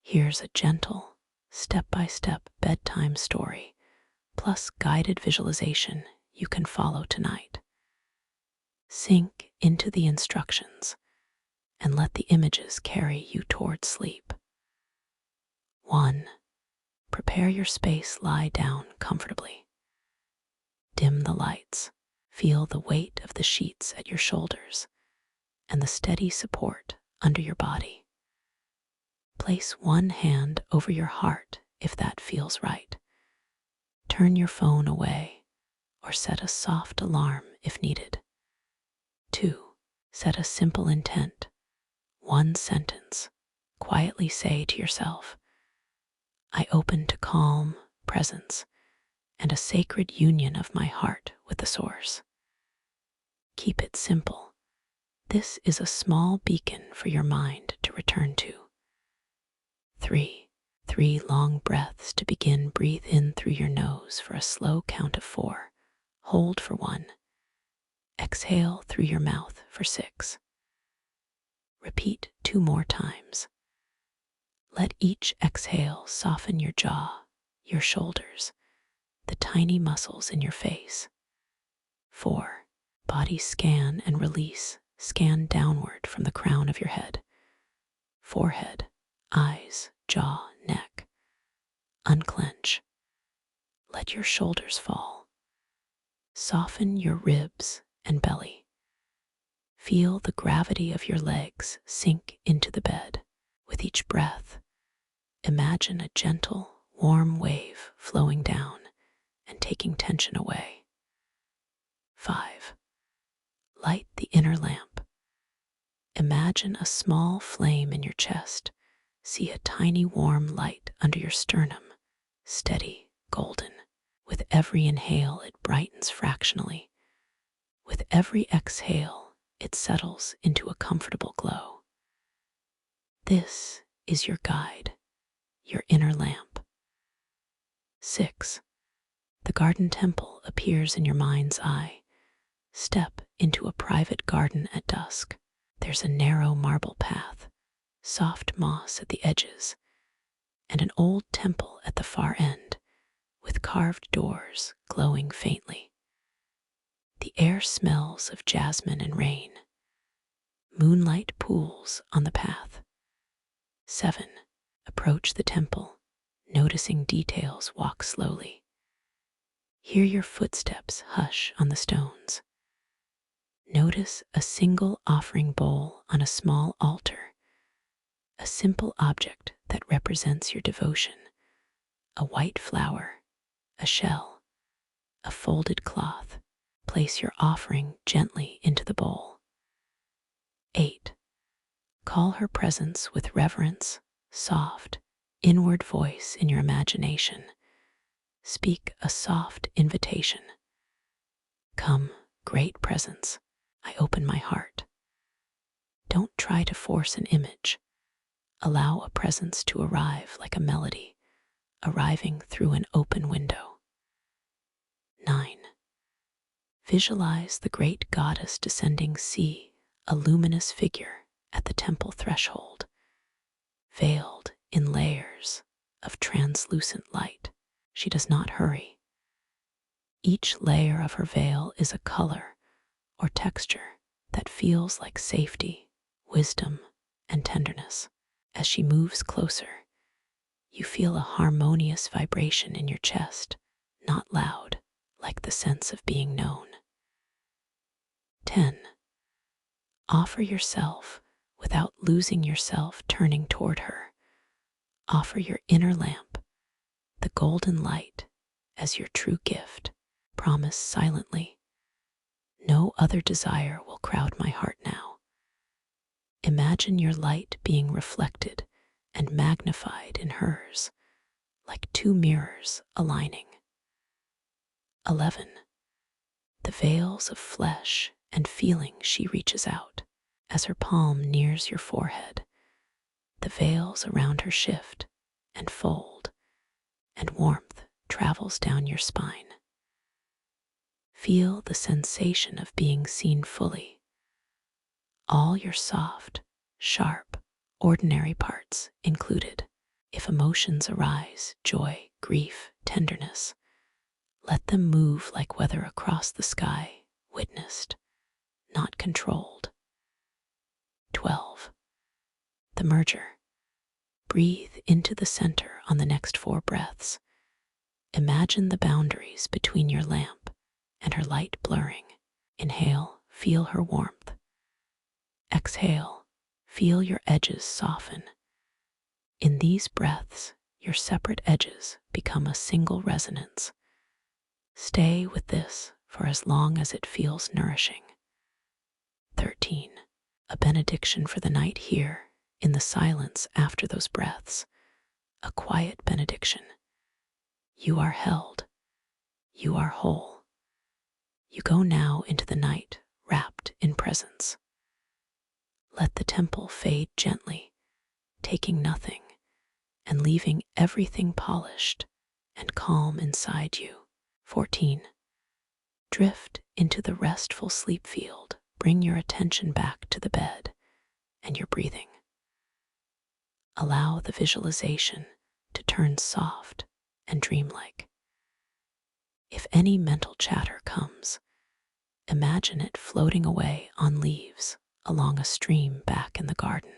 Here's a gentle, step-by-step bedtime story, plus guided visualization you can follow tonight. Sink into the instructions and let the images carry you toward sleep. 1. Prepare your space, lie down comfortably. Dim the lights. Feel the weight of the sheets at your shoulders and the steady support under your body. Place one hand over your heart if that feels right. Turn your phone away or set a soft alarm if needed. 2. Set a simple intent. One sentence. Quietly say to yourself, I open to calm, presence, and a sacred union of my heart with the source. Keep it simple. This is a small beacon for your mind to return to. 3. 3 long breaths to begin. Breathe in through your nose for a slow count of 4. Hold for 1. Exhale through your mouth for 6. Repeat 2 more times. Let each exhale soften your jaw, your shoulders, the tiny muscles in your face. 4. Body scan and release. Scan downward from the crown of your head. Forehead, eyes, jaw, neck. Unclench. Let your shoulders fall. Soften your ribs and belly. Feel the gravity of your legs sink into the bed. With each breath, imagine a gentle, warm wave flowing down and taking tension away. 5. Light the inner lamp. Imagine a small flame in your chest. See a tiny warm light under your sternum, steady, golden. With every inhale, it brightens fractionally. With every exhale, it settles into a comfortable glow. This is your guide, your inner lamp. 6. The garden temple appears in your mind's eye. Step into a private garden at dusk. There's a narrow marble path, soft moss at the edges, and an old temple at the far end, with carved doors glowing faintly. The air smells of jasmine and rain. Moonlight pools on the path. 7. Approach the temple, noticing details. Walk slowly. Hear your footsteps hush on the stones. Notice a single offering bowl on a small altar, a simple object that represents your devotion, a white flower, a shell, a folded cloth. Place your offering gently into the bowl. 8. Call her presence with reverence, soft, inward voice in your imagination. Speak a soft invitation. Come, great presence, I open my heart. Don't try to force an image. Allow a presence to arrive like a melody, arriving through an open window. 9. Visualize the great goddess descending. See a luminous figure at the temple threshold, veiled in layers of translucent light. She does not hurry. Each layer of her veil is a color or texture that feels like safety, wisdom, and tenderness. As she moves closer, you feel a harmonious vibration in your chest, not loud, like the sense of being known. 10. Offer yourself without losing yourself, turning toward her. Offer your inner lamp, the golden light, as your true gift. Promise silently, no other desire will crowd my heart now. Imagine your light being reflected and magnified in hers, like 2 mirrors aligning. 11. The veils of flesh and feeling. She reaches out. As her palm nears your forehead, the veils around her shift and fold, and warmth travels down your spine. Feel the sensation of being seen fully. All your soft, sharp, ordinary parts included. If emotions arise, joy, grief, tenderness, let them move like weather across the sky, witnessed, not controlled. 12. The merger. Breathe into the center on the next 4 breaths. Imagine the boundaries between your lamp and her light blurring. Inhale, feel her warmth. Exhale, feel your edges soften. In these breaths, your separate edges become a single resonance. Stay with this for as long as it feels nourishing. 13. A benediction for the night here, in the silence after those breaths. A quiet benediction. You are held. You are whole. You go now into the night, wrapped in presence. Let the temple fade gently, taking nothing and leaving everything polished and calm inside you. 14. Drift into the restful sleep field. Bring your attention back to the bed and your breathing. Allow the visualization to turn soft and dreamlike. If any mental chatter comes, imagine it floating away on leaves along a stream back in the garden.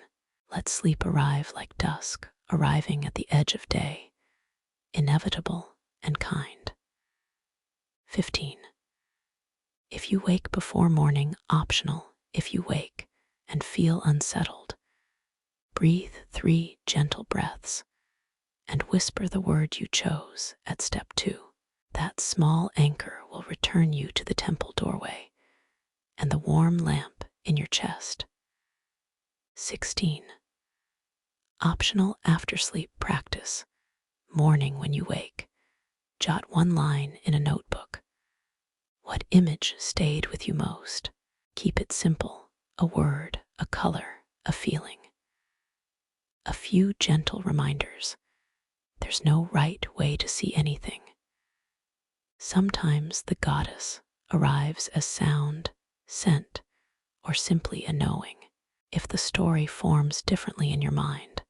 Let sleep arrive like dusk, arriving at the edge of day, inevitable and kind. 15. If you wake before morning, optional. If you wake and feel unsettled, breathe 3 gentle breaths and whisper the word you chose at step 2. That small anchor will return you to the temple doorway and the warm lamp in your chest. 16. Optional after sleep practice. Morning when you wake, jot 1 line in a notebook. What image stayed with you most? Keep it simple, a word, a color, a feeling. A few gentle reminders. There's no right way to see anything. Sometimes the goddess arrives as sound, scent, or simply a knowing. If the story forms differently in your mind,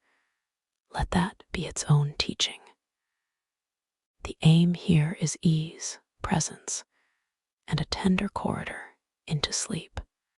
let that be its own teaching. The aim here is ease, presence, and a tender corridor into sleep.